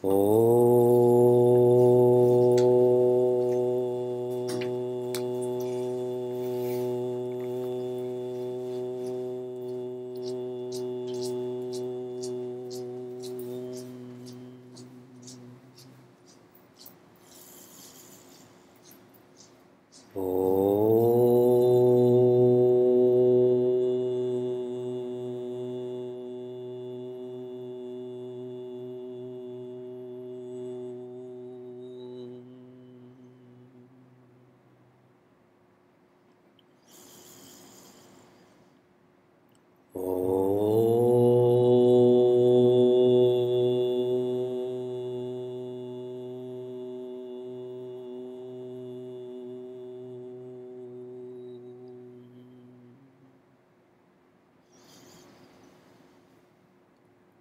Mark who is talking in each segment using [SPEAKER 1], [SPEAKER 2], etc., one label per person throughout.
[SPEAKER 1] Oh.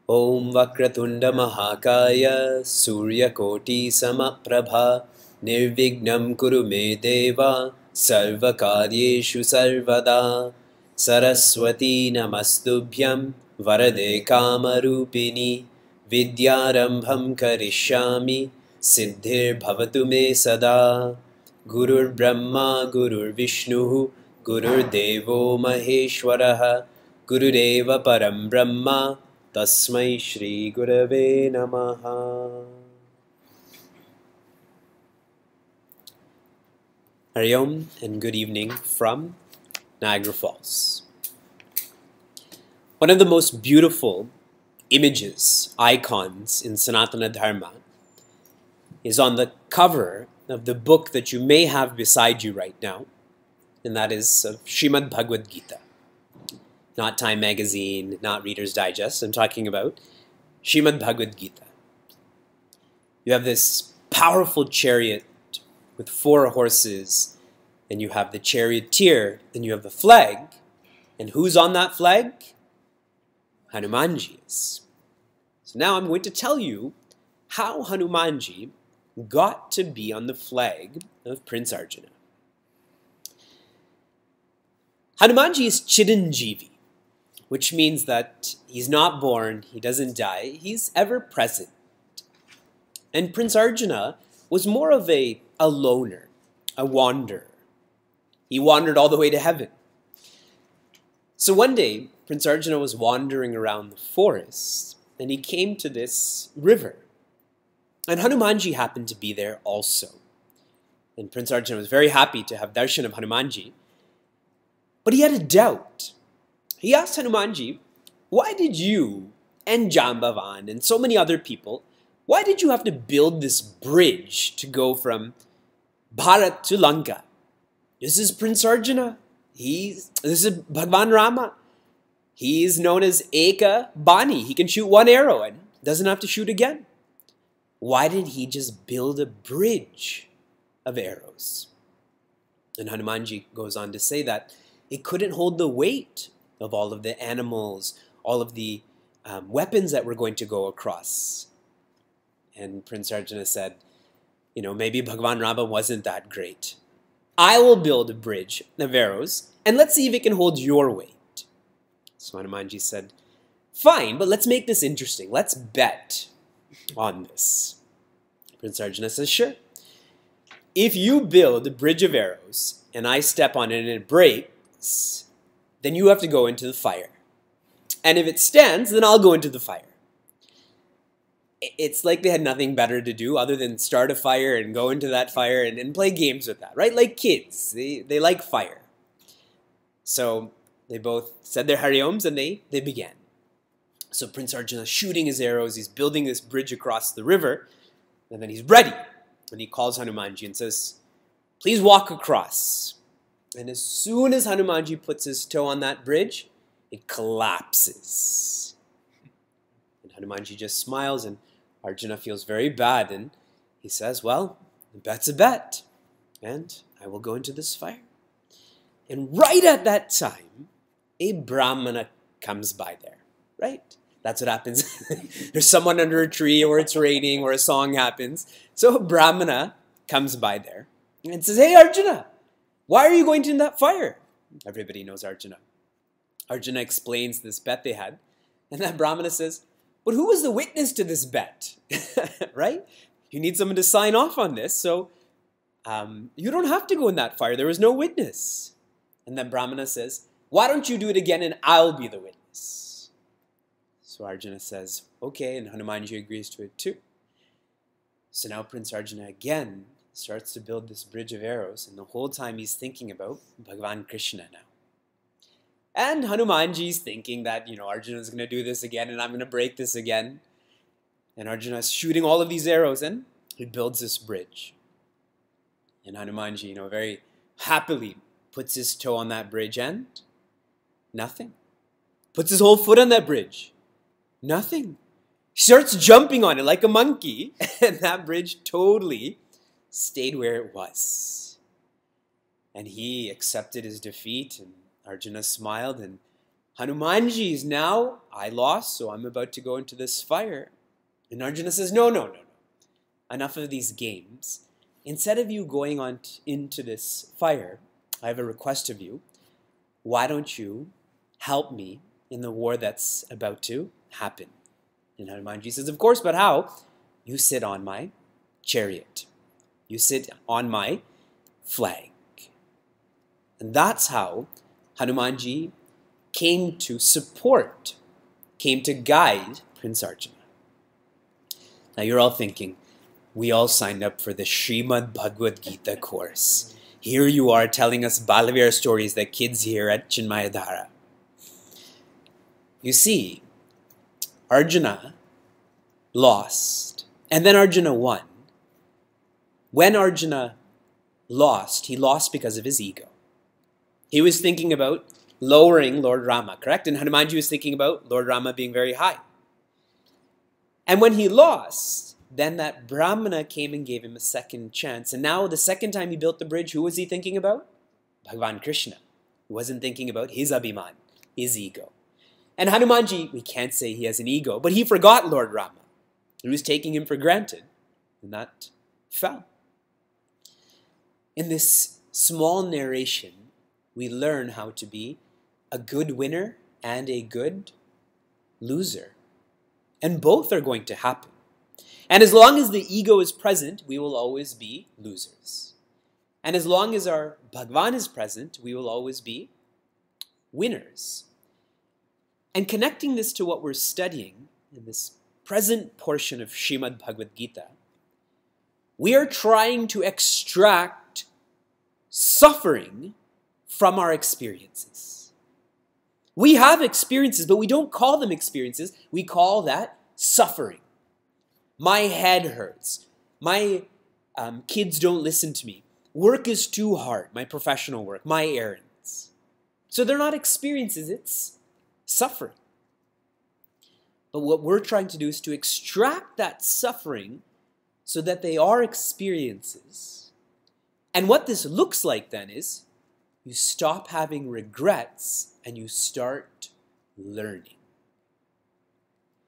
[SPEAKER 1] Om Vakratunda Mahakaya Suryakoti Samaprabha Nirvignam Kuru Me Deva Sarvakaryeshu Sarvada Saraswati Namastubhyam Varade Kamarupini Vidyarambham Karishyami Siddhir Bhavatu Me Sada Gurur Brahma Gurur Vishnu Gurur Devo Maheshwaraha Gurudeva Param Brahma Tasmai Shri Gurave Namaha. Hari Om and good evening from Niagara Falls. One of the most beautiful images, icons in Sanatana Dharma is on the cover of the book that you may have beside you right now, and that is Srimad Bhagavad Gita. Not Time Magazine, not Reader's Digest. I'm talking about Srimad Bhagavad Gita. You have this powerful chariot with 4 horses, and you have the charioteer, and you have the flag. And who's on that flag? Hanumanji is. So now I'm going to tell you how Hanumanji got to be on the flag of Prince Arjuna. Hanumanji is Chiranjeevi, which means that he's not born, he doesn't die, he's ever present. And Prince Arjuna was more of a loner, a wanderer. He wandered all the way to heaven. So one day, Prince Arjuna was wandering around the forest, and he came to this river. And Hanumanji happened to be there also. And Prince Arjuna was very happy to have darshan of Hanumanji, but he had a doubt. He asked Hanumanji, why did you and Jambavan and so many other people, why did you have to build this bridge to go from Bharat to Lanka? This is Prince Arjuna. This is Bhagwan Rama. He is known as Eka Bani. He can shoot 1 arrow and doesn't have to shoot again. Why did he just build a bridge of arrows? And Hanumanji goes on to say that it couldn't hold the weight of all of the animals, all of the weapons that were going to go across. And Prince Arjuna said, maybe Bhagwan Rama wasn't that great. I will build a bridge of arrows, and let's see if it can hold your weight. So Hanumanji said, fine, but let's make this interesting. Let's bet on this. Prince Arjuna says, sure. If you build a bridge of arrows, and I step on it and it breaks, then you have to go into the fire. And if it stands, then I'll go into the fire. It's like they had nothing better to do other than start a fire and go into that fire and play games with that, right? Like kids, they like fire. So they both said their Hari Oms and they began. So Prince Arjuna is shooting his arrows, he's building this bridge across the river, and then he's ready. And he calls Hanumanji and says, please walk across. And as soon as Hanumanji puts his toe on that bridge, it collapses. And Hanumanji just smiles, and Arjuna feels very bad, and he says, well, the bet's a bet, and I will go into this fire. And right at that time, a Brahmana comes by there, right? That's what happens. There's someone under a tree, or it's raining, or a song happens. So a Brahmana comes by there and says, hey, Arjuna, why are you going in that fire? Everybody knows Arjuna. Arjuna explains this bet they had. And that Brahmana says, But who was the witness to this bet? Right? You need someone to sign off on this, so you don't have to go in that fire. There was no witness. And then Brahmana says, why don't you do it again and I'll be the witness? So Arjuna says, okay, and Hanumanji agrees to it too. So now Prince Arjuna again starts to build this bridge of arrows, and the whole time he's thinking about Bhagavan Krishna now. And Hanumanji's thinking that, Arjuna's going to do this again and I'm going to break this again. And Arjuna's shooting all of these arrows and he builds this bridge. And Hanumanji, very happily puts his toe on that bridge and nothing. Puts his whole foot on that bridge. Nothing. He starts jumping on it like a monkey, and that bridge totally stayed where it was. And he accepted his defeat, and Arjuna smiled, and Hanumanji is now, I lost, so I'm about to go into this fire. And Arjuna says, no. Enough of these games. Instead of you going on into this fire, I have a request of you. Why don't you help me in the war that's about to happen? And Hanumanji says, of course, but how? You sit on my chariot. You sit on my flag. And that's how Hanumanji came to support, came to guide Prince Arjuna. Now you're all thinking, we all signed up for the Srimad Bhagavad Gita course. Here you are telling us Balavira stories that kids hear at Chinmaya Dhara. You see, Arjuna lost, and then Arjuna won. When Arjuna lost, he lost because of his ego. He was thinking about lowering Lord Rama, correct? And Hanumanji was thinking about Lord Rama being very high. And when he lost, then that Brahmana came and gave him a second chance. And now the second time he built the bridge, who was he thinking about? Bhagavan Krishna. He wasn't thinking about his abhiman, his ego. And Hanumanji, we can't say he has an ego, but he forgot Lord Rama. He was taking him for granted, and that fell. In this small narration, we learn how to be a good winner and a good loser. And both are going to happen. And as long as the ego is present, we will always be losers. And as long as our Bhagavan is present, we will always be winners. And connecting this to what we're studying in this present portion of Srimad Bhagavad Gita, we are trying to extract suffering from our experiences. We have experiences, but we don't call them experiences. We call that suffering. My head hurts. My kids don't listen to me. Work is too hard. My professional work, my errands. So they're not experiences, it's suffering. But what we're trying to do is to extract that suffering so that they are experiences. And what this looks like then is you stop having regrets and you start learning.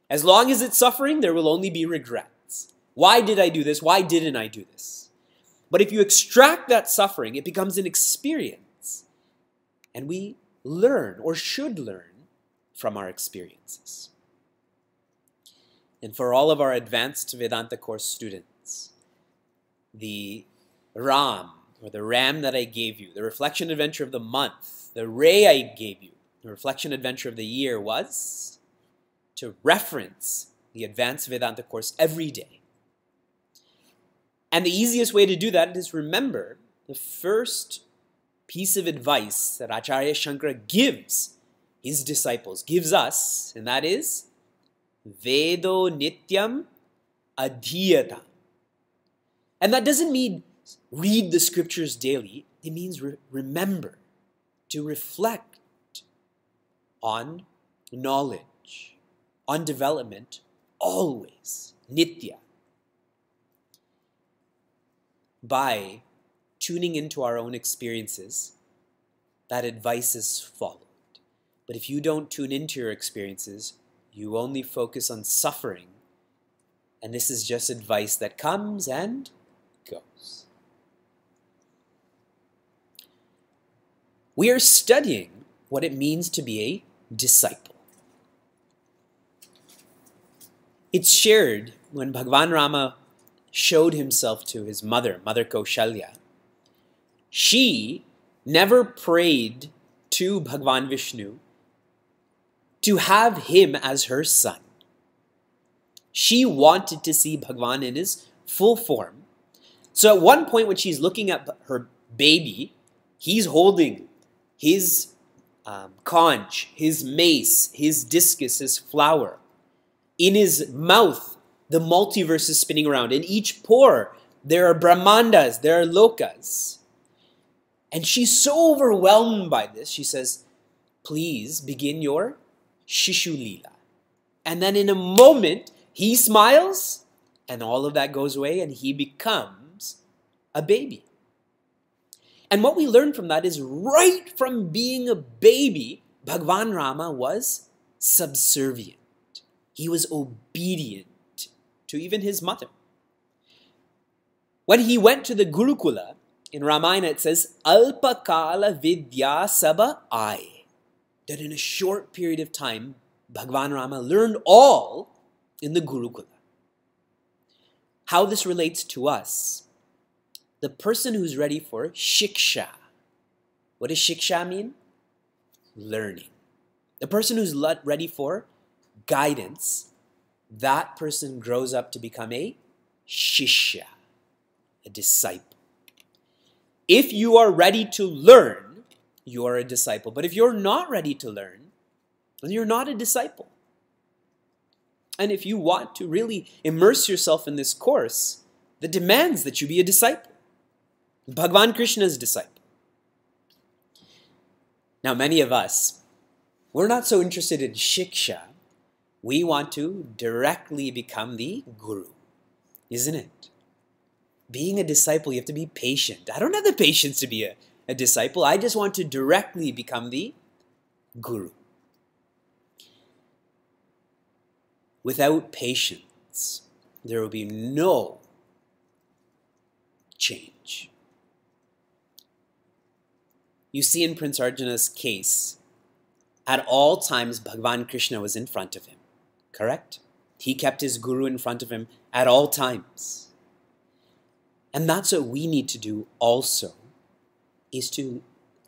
[SPEAKER 1] As long as it's suffering, there will only be regrets. Why did I do this? Why didn't I do this? But if you extract that suffering, it becomes an experience. And we learn, or should learn, from our experiences. And for all of our advanced Vedanta course students, the Ram, or the Ram that I gave you, the reflection adventure of the month, the Ray I gave you, the reflection adventure of the year was to reference the advanced Vedanta course every day. And the easiest way to do that is remember the first piece of advice that Acharya Shankara gives his disciples, gives us, and that is Vedo Nityam Adhyata. And that doesn't mean read the scriptures daily. It means remember, to reflect on knowledge, on development, always, Nitya. By tuning into our own experiences, that advice is followed. But if you don't tune into your experiences, you only focus on suffering, and this is just advice that comes and goes. We are studying what it means to be a disciple. It's shared when Bhagavan Rama showed himself to his mother, Mother Kaushalya. She never prayed to Bhagavan Vishnu to have him as her son. She wanted to see Bhagavan in his full form. So at one point when she's looking at her baby, he's holding his conch, his mace, his discus, his flower. In his mouth, the multiverse is spinning around. In each pore, there are Brahmandas, there are Lokas. And she's so overwhelmed by this, she says, please begin your Shishu Leela. And then in a moment, he smiles, and all of that goes away, and he becomes a baby. And what we learn from that is right from being a baby, Bhagavan Rama was subservient. He was obedient to even his mother. When he went to the Gurukula, in Ramayana it says, Alpakala Vidya Saba Ai. That in a short period of time, Bhagavan Rama learned all in the Gurukula. How this relates to us. The person who's ready for shiksha. What does shiksha mean? Learning. The person who's ready for guidance, that person grows up to become a shishya, a disciple. If you are ready to learn, you are a disciple. But if you're not ready to learn, then you're not a disciple. And if you want to really immerse yourself in this course, that demands that you be a disciple. Bhagavan Krishna's disciple. Now many of us, we're not so interested in shiksha. We want to directly become the guru, isn't it? Being a disciple, you have to be patient. I don't have the patience to be a disciple. I just want to directly become the guru. Without patience, there will be no change. You see in Prince Arjuna's case, at all times Bhagavan Krishna was in front of him. Correct? He kept his guru in front of him at all times. And that's what we need to do also, is to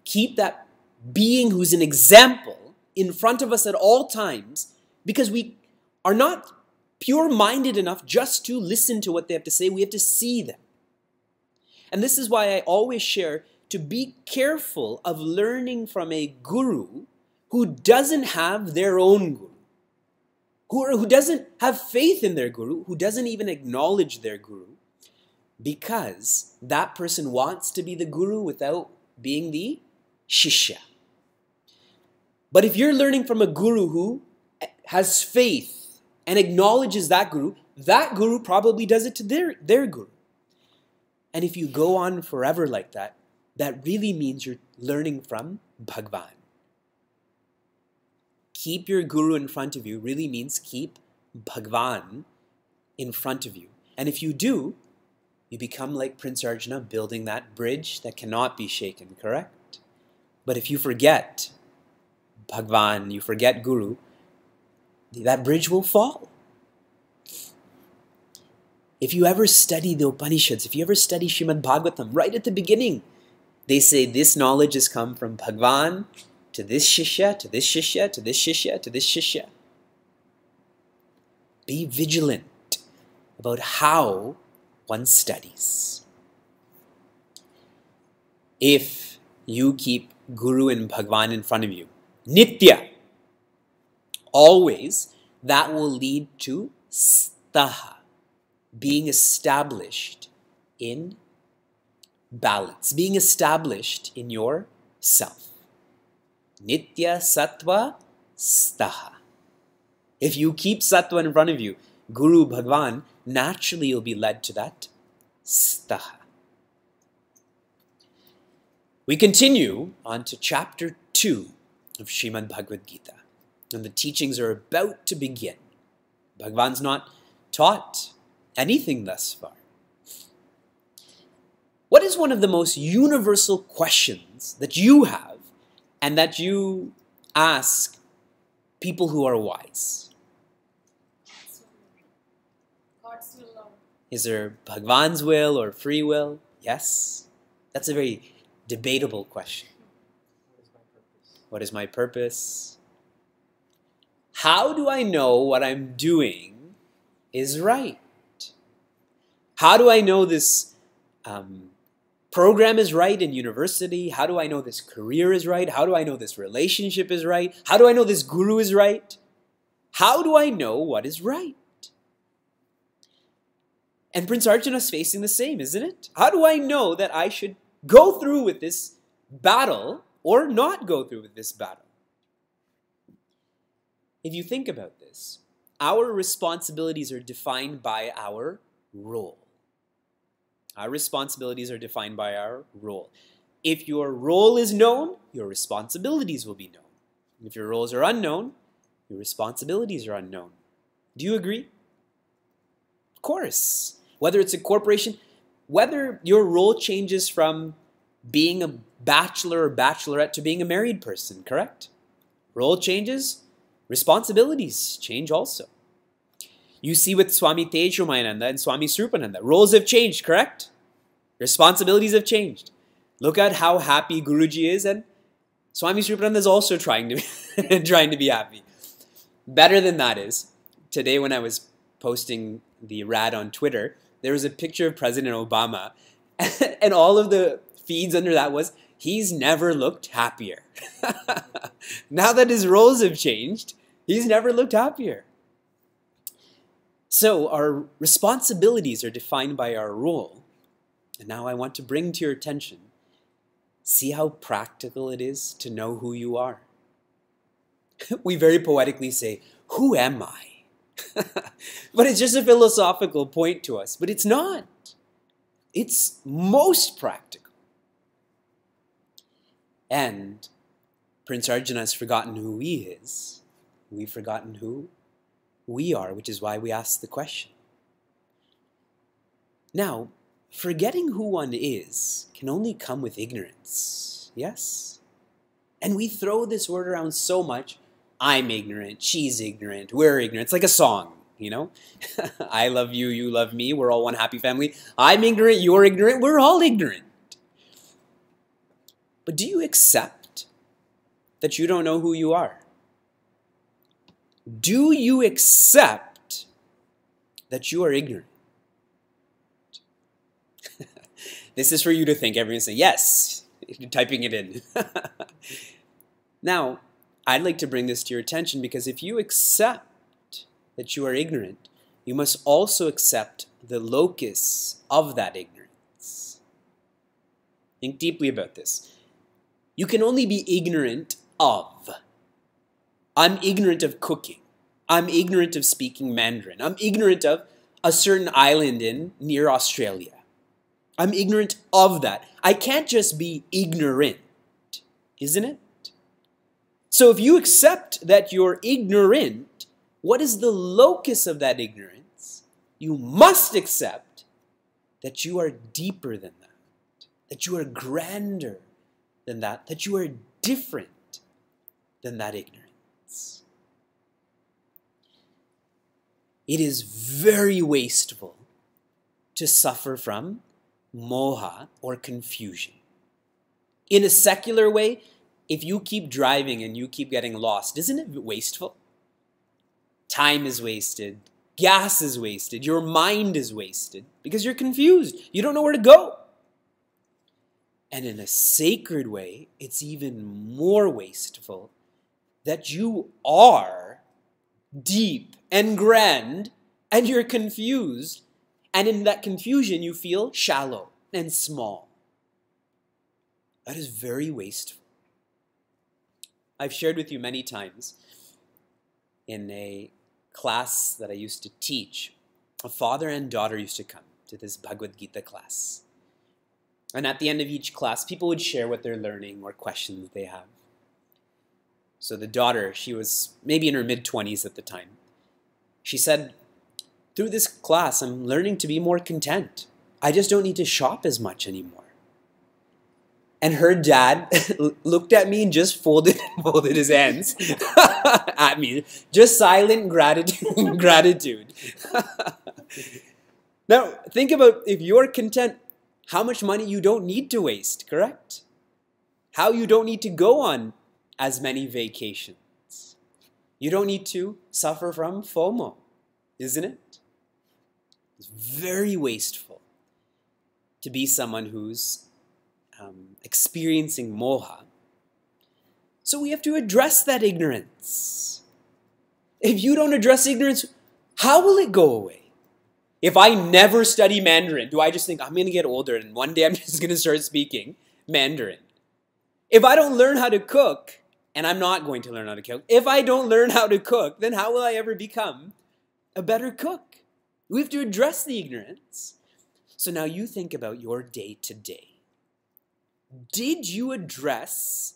[SPEAKER 1] keep that being who's an example in front of us at all times, because we are not pure-minded enough just to listen to what they have to say. We have to see them. And this is why I always share to be careful of learning from a guru who doesn't have their own guru. Who doesn't have faith in their guru, who doesn't even acknowledge their guru, because that person wants to be the guru without being the shishya. But if you're learning from a guru who has faith and acknowledges that guru probably does it to their guru. And if you go on forever like that, that really means you're learning from Bhagavan. Keep your guru in front of you really means keep Bhagavan in front of you. And if you do, you become like Prince Arjuna, building that bridge that cannot be shaken, correct? But if you forget Bhagavan, you forget guru, that bridge will fall. If you ever study the Upanishads, if you ever study Srimad Bhagavatam, right at the beginning, they say this knowledge has come from Bhagavan, to this shishya, to this shishya, to this shishya, to this shishya. Be vigilant about how one studies. If you keep Guru and Bhagavan in front of you, nitya, always, that will lead to staha, being established in balance, being established in yourself. Nitya sattva staha. If you keep sattva in front of you, Guru, Bhagavan, naturally you'll be led to that staha. We continue on to chapter 2 of Srimad Bhagavad Gita. And the teachings are about to begin. Bhagavan's not taught anything thus far. What is one of the most universal questions that you have and that you ask people who are wise? Is there Bhagwan's will or free will? Yes. That's a very debatable question. What is my purpose? How do I know what I'm doing is right? How do I know this program is right in university? How do I know this career is right? How do I know this relationship is right? How do I know this guru is right? How do I know what is right? And Prince Arjuna is facing the same, isn't it? How do I know that I should go through with this battle or not go through with this battle? If you think about this, our responsibilities are defined by our role. Our responsibilities are defined by our role. If your role is known, your responsibilities will be known. If your roles are unknown, your responsibilities are unknown. Do you agree? Of course. Whether it's a corporation, whether your role changes from being a bachelor or bachelorette to being a married person, correct? Role changes, responsibilities change also. You see with Swami Tejomayananda and Swami Srupananda, roles have changed, correct? Responsibilities have changed. Look at how happy Guruji is, and Swami Srupananda is also trying to be happy. Better than that is, today when I was posting the rad on Twitter, there was a picture of President Obama, and all of the feeds under that was, he's never looked happier. Now that his roles have changed, he's never looked happier. So our responsibilities are defined by our role. And now I want to bring to your attention, see how practical it is to know who you are. We very poetically say, who am I? But it's just a philosophical point to us. But it's not. It's most practical. And Prince Arjuna has forgotten who he is. We've forgotten who we are, which is why we ask the question. Now, forgetting who one is can only come with ignorance. Yes? And we throw this word around so much. I'm ignorant, she's ignorant, we're ignorant. It's like a song, you know? I love you, you love me, we're all one happy family. I'm ignorant, you're ignorant, we're all ignorant. But do you accept that you don't know who you are? Do you accept that you are ignorant? This is for you to think. Everyone say, yes, you're typing it in. Now, I'd like to bring this to your attention because if you accept that you are ignorant, you must also accept the locus of that ignorance. Think deeply about this. You can only be ignorant of. I'm ignorant of cooking. I'm ignorant of speaking Mandarin. I'm ignorant of a certain island near Australia. I'm ignorant of that. I can't just be ignorant, isn't it? So if you accept that you're ignorant, what is the locus of that ignorance? You must accept that you are deeper than that you are grander than that you are different than that ignorance. It is very wasteful to suffer from moha or confusion. In a secular way, if you keep driving and you keep getting lost, isn't it wasteful? Time is wasted. Gas is wasted. Your mind is wasted because you're confused. You don't know where to go. And in a sacred way, it's even more wasteful that you are deep and grand and you're confused. And in that confusion, you feel shallow and small. That is very wasteful. I've shared with you many times in a class that I used to teach, a father and daughter used to come to this Bhagavad Gita class. And at the end of each class, people would share what they're learning or questions they have. So the daughter, she was maybe in her mid-20s at the time. She said, through this class, I'm learning to be more content. I just don't need to shop as much anymore. And her dad looked at me and just folded his hands at me. Just silent gratitude. Now, think about if you're content, how much money you don't need to waste, correct? How you don't need to go on as many vacations. You don't need to suffer from FOMO, isn't it? It's very wasteful to be someone who's experiencing moha. So we have to address that ignorance. If you don't address ignorance, how will it go away? If I never study Mandarin, do I just think I'm going to get older and one day I'm just going to start speaking Mandarin? If I don't learn how to cook, and I'm not going to learn how to cook, if I don't learn how to cook, then how will I ever become a better cook? We have to address the ignorance. So now you think about your day to day. Did you address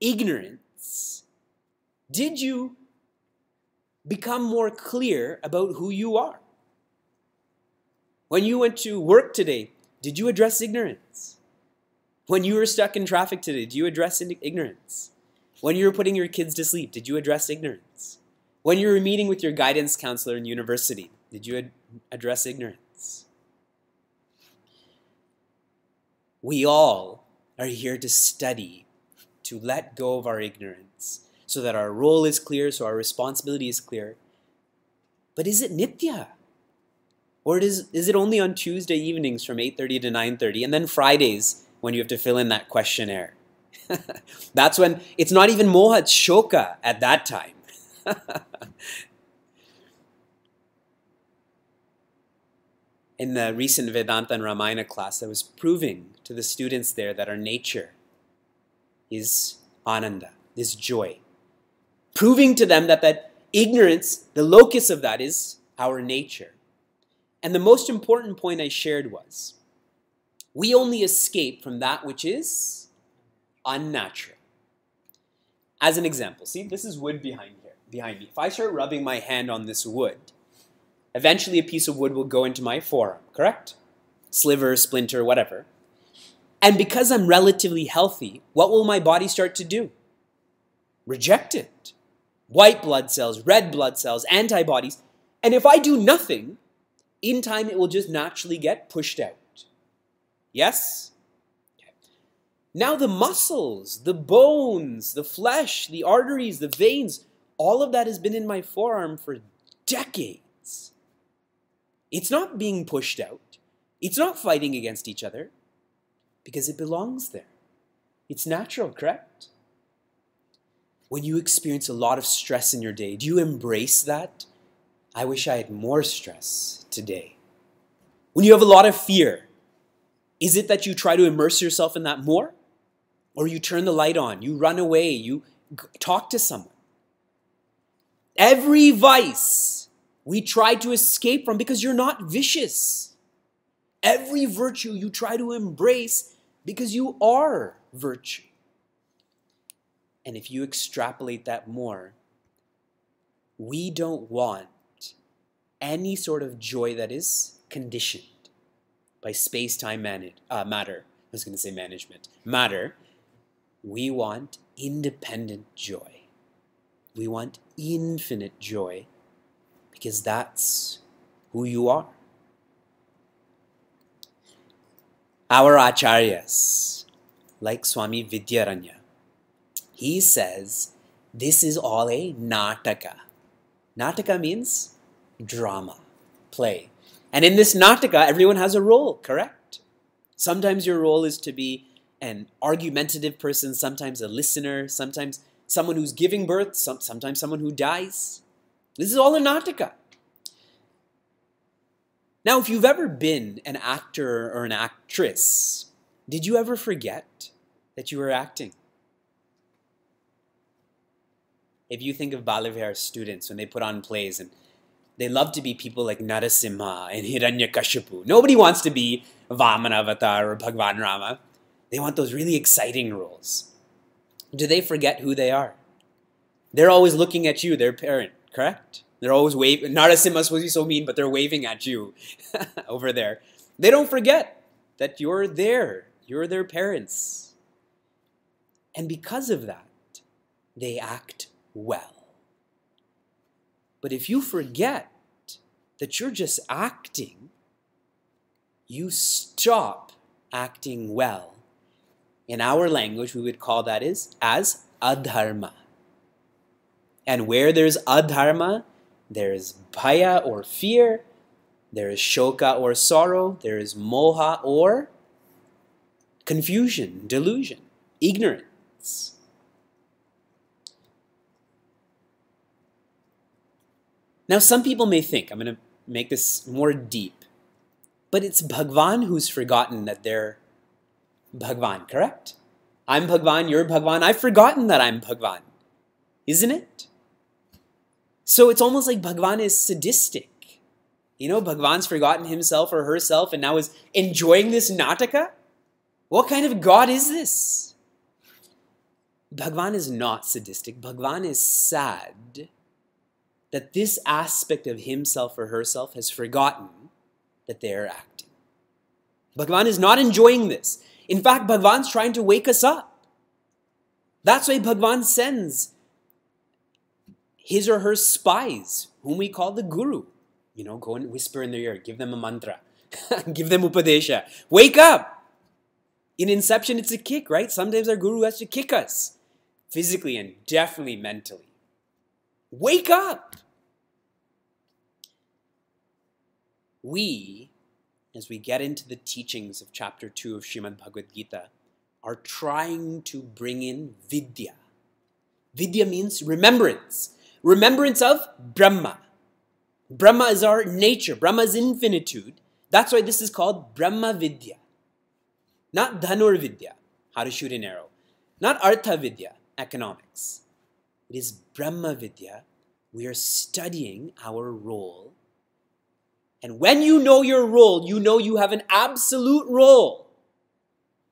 [SPEAKER 1] ignorance? Did you become more clear about who you are? When you went to work today, did you address ignorance? When you were stuck in traffic today, did you address ignorance? When you were putting your kids to sleep, did you address ignorance? When you were meeting with your guidance counselor in university, did you address ignorance? We all are here to study, to let go of our ignorance, so that our role is clear, so our responsibility is clear. But is it nitya? Or is it only on Tuesday evenings from 8:30 to 9:30, and then Fridays when you have to fill in that questionnaire? That's when it's not even moha, it's shoka at that time. In the recent Vedanta and Ramayana class, I was proving to the students there that our nature is ananda, is joy. Proving to them that ignorance, the locus of that is our nature. And the most important point I shared was, we only escape from that which is unnatural. As an example, see, this is wood behind me. If I start rubbing my hand on this wood, eventually a piece of wood will go into my forearm, correct? Sliver, splinter, whatever. And because I'm relatively healthy, what will my body start to do? Reject it. White blood cells, red blood cells, antibodies. And if I do nothing, in time it will just naturally get pushed out. Yes? Okay. Now the muscles, the bones, the flesh, the arteries, the veins, all of that has been in my forearm for decades. It's not being pushed out. It's not fighting against each other because it belongs there. It's natural, correct? When you experience a lot of stress in your day, do you embrace that? I wish I had more stress today. When you have a lot of fear, is it that you try to immerse yourself in that more? Or you turn the light on, you run away, you talk to someone? Every vice we try to escape from because you're not vicious. Every virtue you try to embrace because you are virtue. And if you extrapolate that more, we don't want any sort of joy that is conditioned by space-time matter. I was going to say management. Matter. We want independent joy. We want infinite joy because that's who you are. Our acharyas, like Swami Vidyaranya, he says this is all a nataka. Nataka means drama, play. And in this nataka, everyone has a role, correct? Sometimes your role is to be an argumentative person, sometimes a listener, sometimes someone who's giving birth, sometimes someone who dies. This is all a nataka. Now, if you've ever been an actor or an actress, did you ever forget that you were acting? If you think of Balavihar students when they put on plays, and they love to be people like Narasimha and Hiranyakashipu. Nobody wants to be Vamana Avatar or Bhagwan Rama. They want those really exciting roles. Do they forget who they are? They're always looking at you, their parent, correct? They're always waving. Narasimha's supposed to be so mean, but they're waving at you over there. They don't forget that you're there. You're their parents. And because of that, they act well. But if you forget that you're just acting, you stop acting well. In our language, we would call that as adharma. And where there's adharma, there is bhaya or fear, there is shoka or sorrow, there is moha or confusion, delusion, ignorance. Now, some people may think, I'm going to make this more deep, but it's Bhagwan who's forgotten that they're Bhagwan, correct? I'm Bhagwan, you're Bhagwan. I've forgotten that I'm Bhagwan, isn't it? So it's almost like Bhagwan is sadistic. You know, Bhagwan's forgotten himself or herself and now is enjoying this nataka? What kind of God is this? Bhagwan is not sadistic. Bhagwan is sad that this aspect of himself or herself has forgotten that they are acting. Bhagwan is not enjoying this. In fact, Bhagwan's trying to wake us up. That's why Bhagwan sends his or her spies, whom we call the guru. You know, go and whisper in their ear, give them a mantra, give them upadesha. Wake up! In Inception, it's a kick, right? Sometimes our guru has to kick us, physically and definitely mentally. Wake up! We, as we get into the teachings of chapter 2 of Srimad Bhagavad Gita, are trying to bring in vidya. Vidya means remembrance. Remembrance of Brahma. Brahma is our nature. Brahma is infinitude. That's why this is called Brahma Vidya. Not Dhanur Vidya, how to shoot an arrow. Not Artha Vidya, economics. It is Brahma Vidya. We are studying our role. And when you know your role, you know you have an absolute role,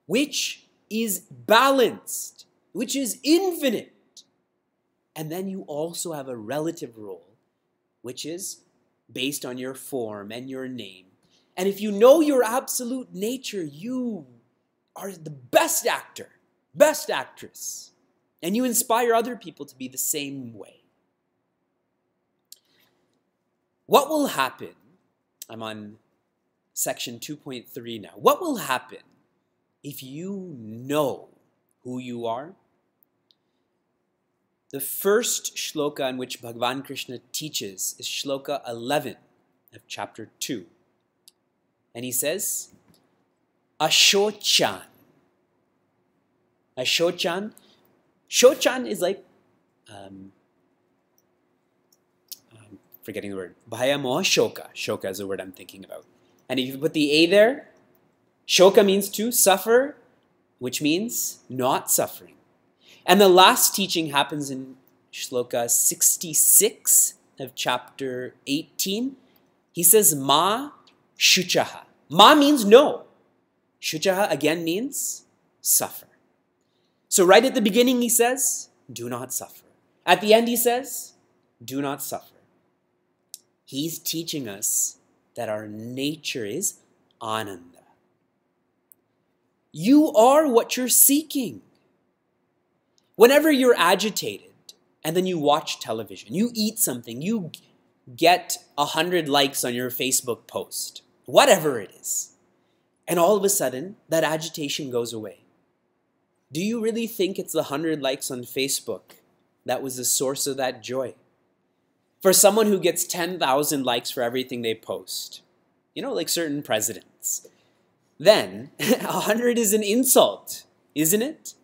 [SPEAKER 1] which is balanced, which is infinite. And then you also have a relative role, which is based on your form and your name. And if you know your absolute nature, you are the best actor, best actress. And you inspire other people to be the same way. What will happen? I'm on section 2.3 now. What will happen if you know who you are? The first shloka in which Bhagavan Krishna teaches is shloka 11 of chapter 2. And he says, Ashochan. Ashochan. Shochan is like, I'm forgetting the word. Bhayamoha shoka. Shoka is the word I'm thinking about. And if you put the A there, shoka means to suffer, which means not suffering. And the last teaching happens in shloka 66 of chapter 18. He says, Ma shuchaha. Ma means no. Shuchaha again means suffer. So right at the beginning he says, do not suffer. At the end he says, do not suffer. He's teaching us that our nature is ananda. You are what you're seeking. Whenever you're agitated and then you watch television, you eat something, you get 100 likes on your Facebook post, whatever it is, and all of a sudden that agitation goes away. Do you really think it's the 100 likes on Facebook that was the source of that joy? For someone who gets 10,000 likes for everything they post, you know, like certain presidents, then 100 is an insult, isn't it?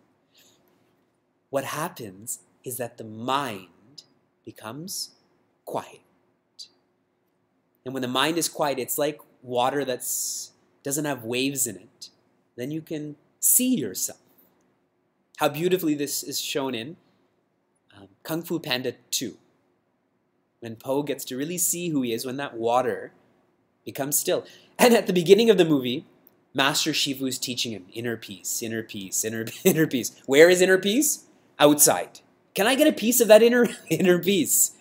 [SPEAKER 1] What happens is that the mind becomes quiet. And when the mind is quiet, it's like water that doesn't have waves in it. Then you can see yourself. How beautifully this is shown in Kung Fu Panda 2. When Po gets to really see who he is when that water becomes still. And at the beginning of the movie, Master Shifu is teaching him inner peace, inner peace, inner peace. Where is inner peace? Outside. Can I get a piece of that inner peace?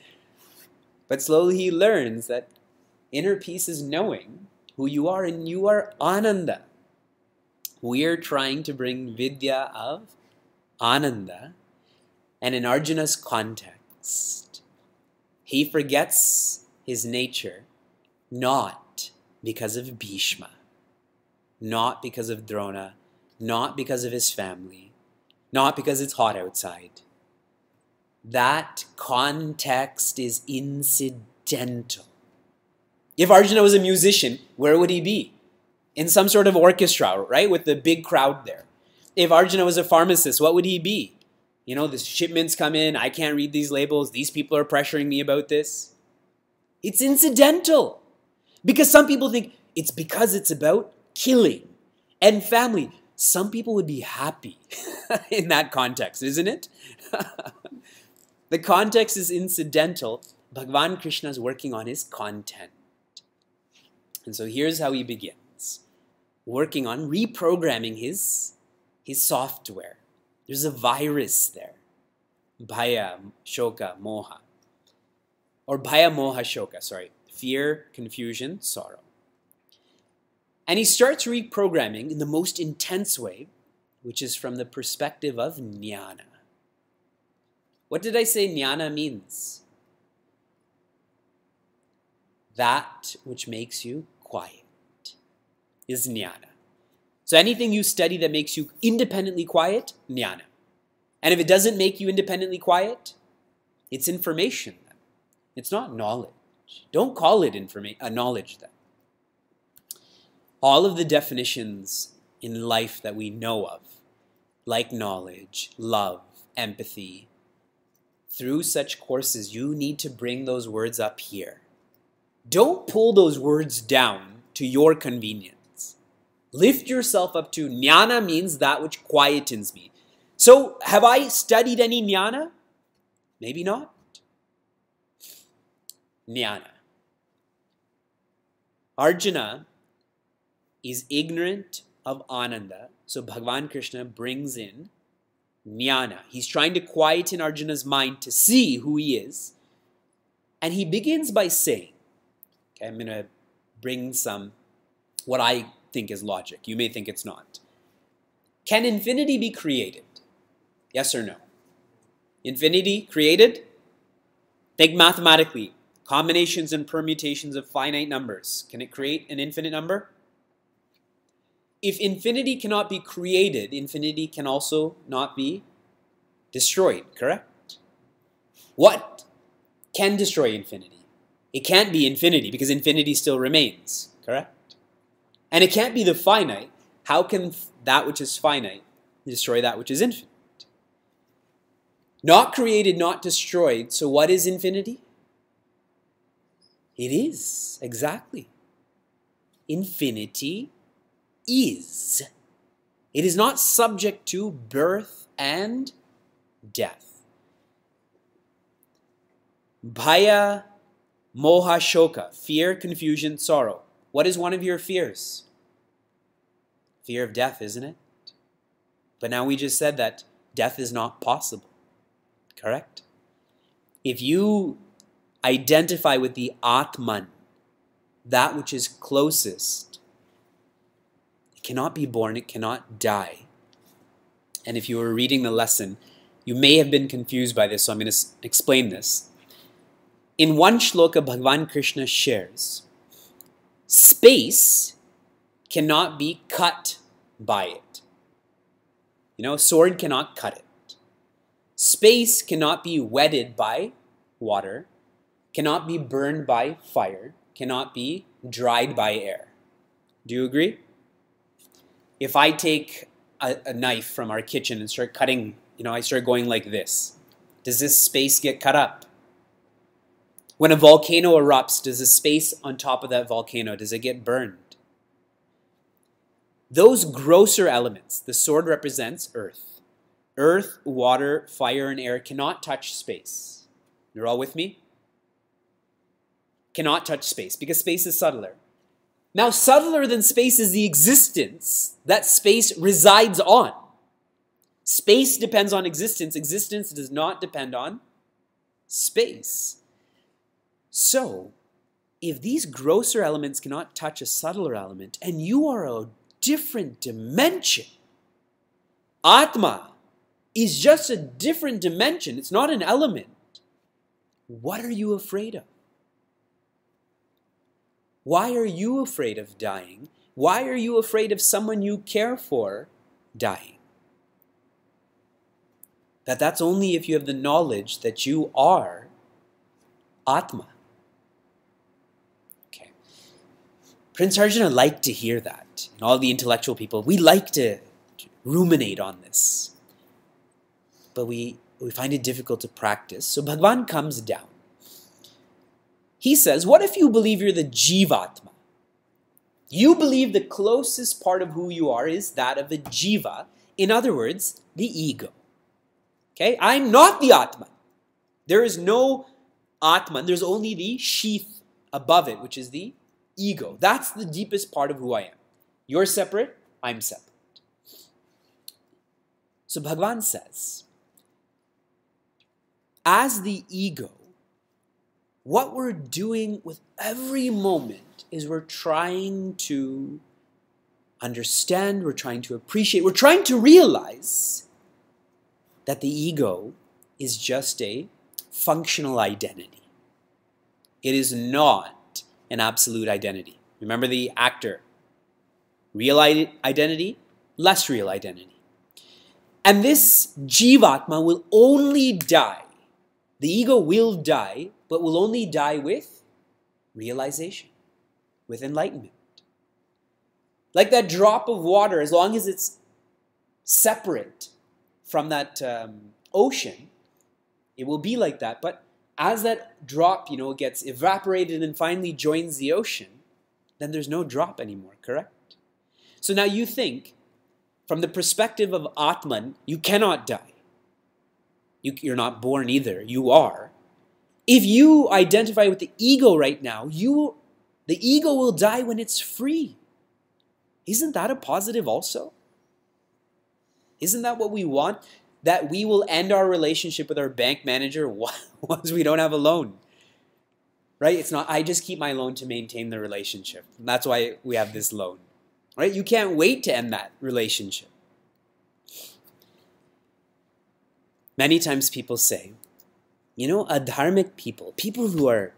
[SPEAKER 1] But slowly he learns that inner peace is knowing who you are, and you are Ananda. We are trying to bring Vidya of Ananda, and in Arjuna's context, he forgets his nature not because of Bhishma. not because of Drona, not because of his family, not because it's hot outside. That context is incidental. If Arjuna was a musician, where would he be? In some sort of orchestra, right? With the big crowd there. If Arjuna was a pharmacist, what would he be? You know, the shipments come in, I can't read these labels, these people are pressuring me about this. It's incidental. Because some people think it's because it's about killing and family. Some people would be happy in that context, isn't it? The context is incidental. Bhagavan Krishna is working on his content. And so here's how he begins. Working on reprogramming his software. There's a virus there. Bhaya, shoka, moha. Or bhaya, moha, shoka, sorry. Fear, confusion, sorrow. And he starts reprogramming in the most intense way, which is from the perspective of jnana. What did I say jnana means? That which makes you quiet is jnana. So anything you study that makes you independently quiet, jnana. And if it doesn't make you independently quiet, it's information. It's not knowledge. Don't call it knowledge then. All of the definitions in life that we know of, like knowledge, love, empathy, through such courses, you need to bring those words up here. Don't pull those words down to your convenience. Lift yourself up to jnana means that which quietens me. So, have I studied any jnana? Maybe not. Jnana. Arjuna is ignorant of Ananda, so Bhagavan Krishna brings in jnana. He's trying to quieten Arjuna's mind to see who he is. And he begins by saying, okay, I'm going to bring what I think is logic. You may think it's not. Can infinity be created? Yes or no? Infinity created? Think mathematically. Combinations and permutations of finite numbers. Can it create an infinite number? If infinity cannot be created, infinity can also not be destroyed, correct? What can destroy infinity? It can't be infinity because infinity still remains, correct? And it can't be the finite. How can that which is finite destroy that which is infinite? Not created, not destroyed. So what is infinity? It is, exactly. Infinity is. It is not subject to birth and death. Bhaya, moha, shoka, fear, confusion, sorrow. What is one of your fears? Fear of death, isn't it? But now we just said that death is not possible, correct? If you identify with the Atman, that which is closest, it cannot be born, it cannot die. And if you were reading the lesson, you may have been confused by this, so I'm going to explain this. In one shloka, Bhagavan Krishna shares, space cannot be cut by it. You know, a sword cannot cut it. Space cannot be wetted by water, cannot be burned by fire, cannot be dried by air. Do you agree? If I take a knife from our kitchen and start cutting, I start going like this, does this space get cut up? When a volcano erupts, does the space on top of that volcano, does it get burned? Those grosser elements, the sword represents earth. Earth, water, fire, and air cannot touch space. You're all with me? Cannot touch space because space is subtler. Now, subtler than space is the existence that space resides on. Space depends on existence. Existence does not depend on space. So, if these grosser elements cannot touch a subtler element, and you are a different dimension, Atma is just a different dimension. It's not an element. What are you afraid of? Why are you afraid of dying Why are you afraid of someone you care for dying? That's only if you have the knowledge that you are Atma. Okay. Prince Arjuna liked to hear that. And all the intellectual people, we like to ruminate on this. But we find it difficult to practice. So Bhagavan comes down. He says, what if you believe you're the Jivatma? You believe the closest part of who you are is that of the Jiva. In other words, the ego. Okay? I'm not the Atman. There is no Atman. There's only the sheath above it, which is the ego. That's the deepest part of who I am. You're separate. I'm separate. So Bhagavan says, as the ego, what we're doing with every moment is we're trying to understand, we're trying to appreciate, we're trying to realize that the ego is just a functional identity. It is not an absolute identity. Remember the actor. Real identity, less real identity. And this Jivatma will only die. The ego will die, but will only die with realization, with enlightenment. Like that drop of water, as long as it's separate from that ocean, it will be like that. But as that drop, gets evaporated and finally joins the ocean, then there's no drop anymore, correct? So now you think, from the perspective of Atman, you cannot die. You're not born either. You are. If you identify with the ego right now, the ego will die when it's free. Isn't that a positive also? Isn't that what we want? That we will end our relationship with our bank manager once we don't have a loan. Right? It's not, I just keep my loan to maintain the relationship. That's why we have this loan. Right? You can't wait to end that relationship. Many times people say, adharmic people who are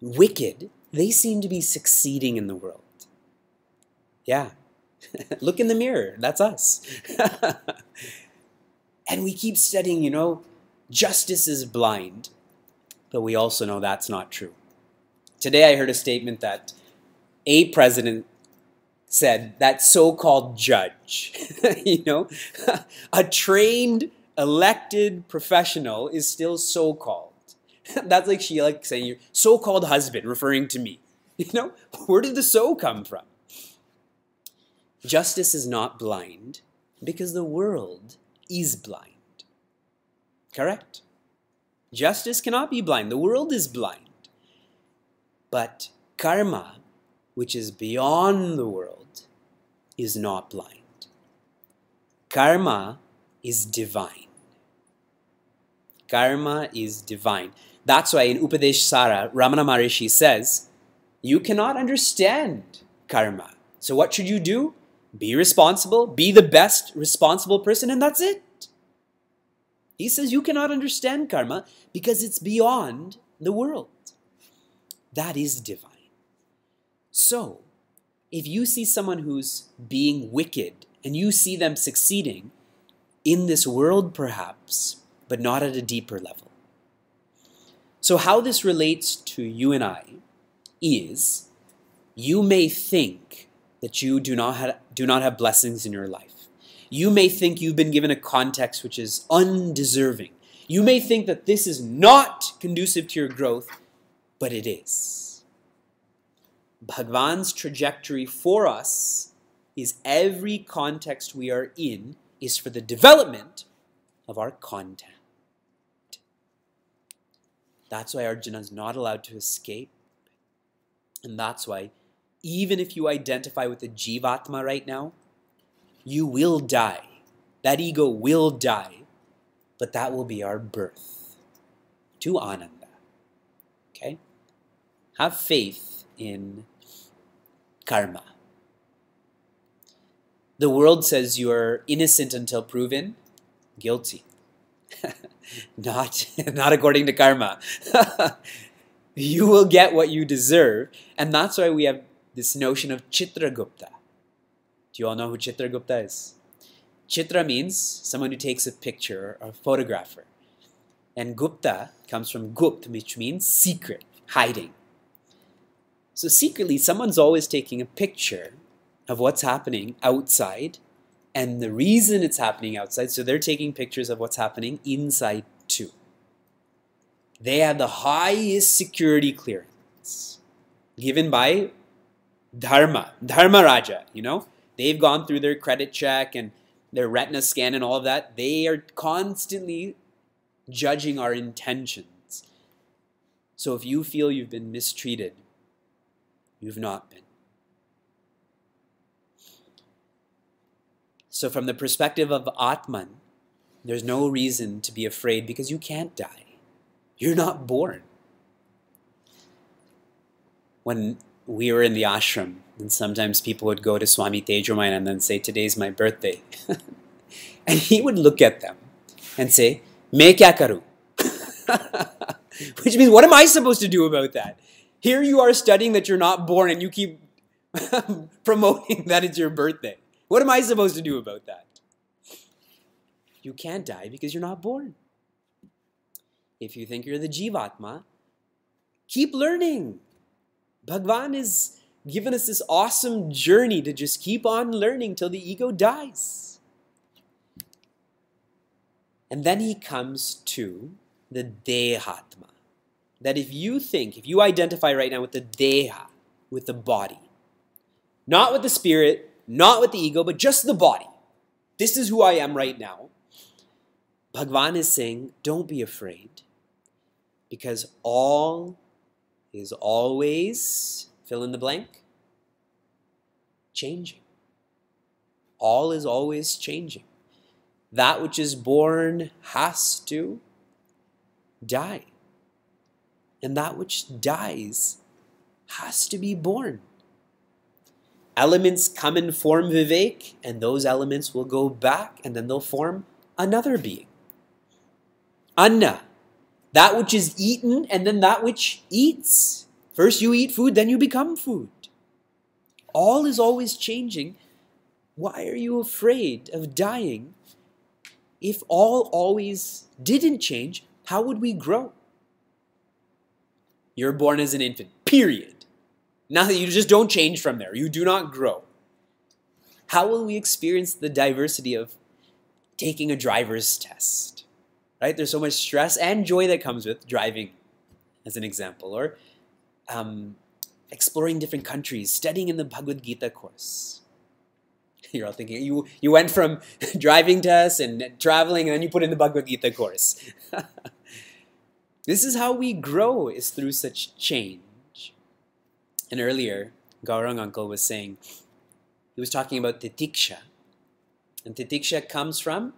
[SPEAKER 1] wicked, they seem to be succeeding in the world. Yeah. Look in the mirror. That's us. And we keep studying, justice is blind. But we also know that's not true. Today I heard a statement that a president said that so-called judge, a trained, elected professional is still so-called. That's like she saying your so-called husband, referring to me. Where did the so come from? Justice is not blind because the world is blind. Correct? Justice cannot be blind. The world is blind. But karma, which is beyond the world, is not blind. Karma is divine. Karma is divine. That's why in Upadesh Sara, Ramana Maharishi says, you cannot understand karma. So what should you do? Be responsible, be the best responsible person, and that's it. He says you cannot understand karma because it's beyond the world. That is divine. So, if you see someone who's being wicked and you see them succeeding in this world perhaps, but not at a deeper level. So how this relates to you and I is you may think that you do not have blessings in your life. You may think you've been given a context which is undeserving. You may think that this is not conducive to your growth, but it is. Bhagavan's trajectory for us is every context we are in is for the development of our content. That's why Arjuna is not allowed to escape. And that's why even if you identify with the Jivatma right now, you will die. That ego will die. But that will be our birth to Ananda. Okay? Have faith in karma. The world says you are innocent until proven guilty. Not according to karma. You will get what you deserve. And that's why we have this notion of Chitragupta. Do you all know who Chitragupta is? Chitra means someone who takes a picture or a photographer. And Gupta comes from Gupt, which means secret, hiding. So secretly, someone's always taking a picture of what's happening outside and the reason it's happening outside. So they're taking pictures of what's happening inside too. They have the highest security clearance given by Dharma Raja, They've gone through their credit check and their retina scan and all of that. They are constantly judging our intentions. So if you feel you've been mistreated, you've not been. So from the perspective of Atman, there's no reason to be afraid because you can't die. You're not born. When we were in the ashram, and sometimes people would go to Swami Tejomaya and then say, today's my birthday. And he would look at them and say, Main kya karu? Which means, what am I supposed to do about that? Here you are studying that you're not born and you keep promoting that it's your birthday. What am I supposed to do about that? You can't die because you're not born. If you think you're the Jivatma, keep learning. Bhagwan has given us this awesome journey to just keep on learning till the ego dies. And then he comes to the Dehatma. That if you identify right now with the Deha, with the body, not with the spirit, not with the ego, but just the body. This is who I am right now. Bhagwan is saying, don't be afraid, because all is always, fill in the blank, changing. All is always changing. That which is born has to die. And that which dies has to be born. Elements come and form Vivek, and those elements will go back, and then they'll form another being. Anna, that which is eaten, and then that which eats. First you eat food, then you become food. All is always changing. Why are you afraid of dying? If all always didn't change, how would we grow? You're born as an infant, period. Now you just don't change from there. You do not grow. How will we experience the diversity of taking a driver's test? Right? There's so much stress and joy that comes with driving, as an example, or exploring different countries, studying in the Bhagavad Gita course. You're all thinking, you went from driving tests and traveling, and then you put in the Bhagavad Gita course. This is how we grow, is through such change. And earlier, Gaurang uncle was saying, he was talking about titiksha. And titiksha comes from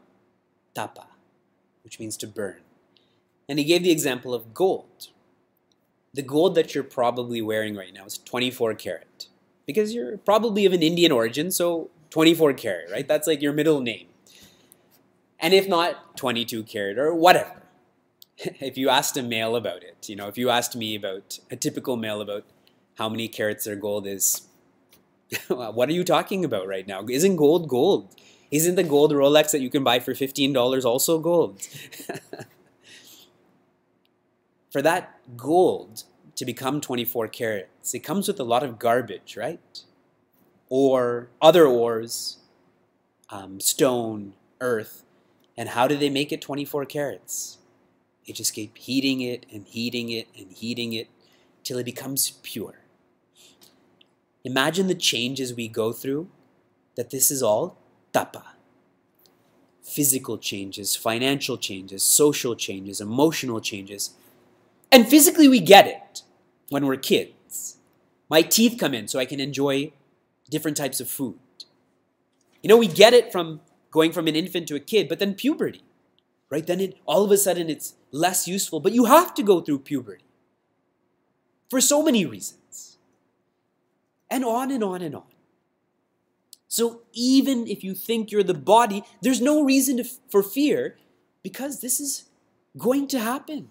[SPEAKER 1] tapa, which means to burn. And he gave the example of gold. The gold that you're probably wearing right now is 24 karat. Because you're probably of an Indian origin, so 24 karat, right? That's like your middle name. And if not, 22 karat or whatever. If you asked a male about it, if you asked me about a typical male about how many carats their gold is, what are you talking about right now? Isn't gold gold? Isn't the gold Rolex that you can buy for $15 also gold? For that gold to become 24 carats, it comes with a lot of garbage, right? Or other ores, stone, earth. And how do they make it 24 carats? They just keep heating it and heating it and heating it till it becomes pure. Imagine the changes we go through, that this is all tapa. Physical changes, financial changes, social changes, emotional changes. And physically we get it when we're kids. My teeth come in so I can enjoy different types of food. We get it from going from an infant to a kid, but then puberty. Right? Then all of a sudden it's less useful, but you have to go through puberty for so many reasons. And on and on and on. So even if you think you're the body, there's no reason for fear, because this is going to happen.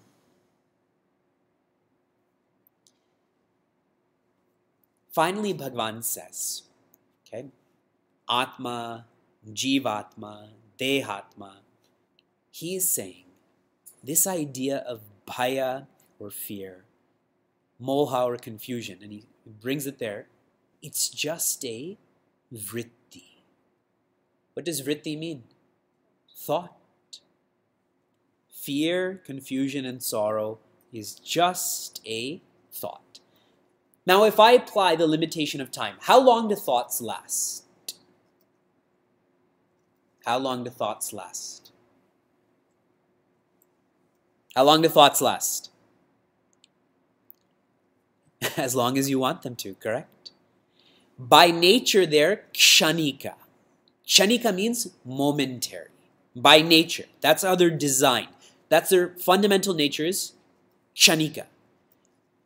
[SPEAKER 1] Finally, Bhagwan says, okay, Atma, Jivatma, Dehatma. He is saying this idea of bhaya or fear, moha or confusion, and he brings it there, it's just a vritti. What does vritti mean? Thought. Fear, confusion, and sorrow is just a thought. Now, if I apply the limitation of time, how long do thoughts last? How long do thoughts last? How long do thoughts last? As long as you want them to, correct? By nature, they're kshanika. Kshanika means momentary. By nature, that's how they're designed. That's their fundamental nature is kshanika.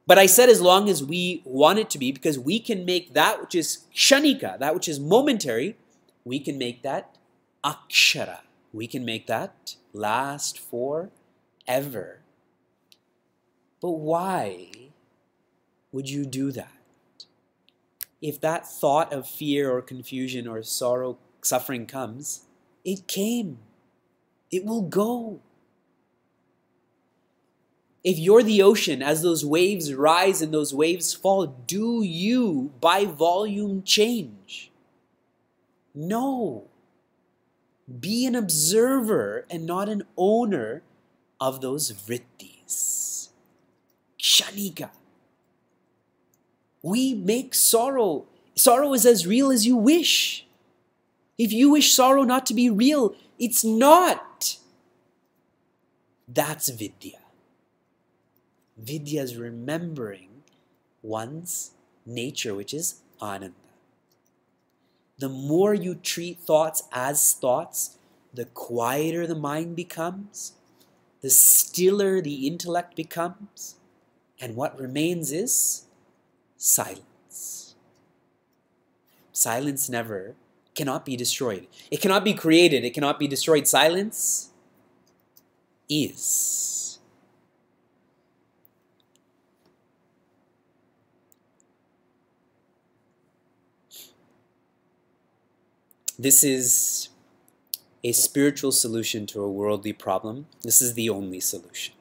[SPEAKER 1] But I said as long as we want it to be, because we can make that which is kshanika, that which is momentary, we can make that akshara. We can make that last forever. But why would you do that? If that thought of fear or confusion or sorrow, suffering comes, it came. It will go. If you're the ocean, as those waves rise and those waves fall, do you, by volume, change? No. Be an observer and not an owner of those vrittis. Kshanika. We make sorrow. Sorrow is as real as you wish. If you wish sorrow not to be real, it's not. That's vidya. Vidya is remembering one's nature, which is ananda. The more you treat thoughts as thoughts, the quieter the mind becomes, the stiller the intellect becomes, and what remains is silence. Silence cannot be destroyed. It cannot be created. It cannot be destroyed. Silence is. This is a spiritual solution to a worldly problem. This is the only solution.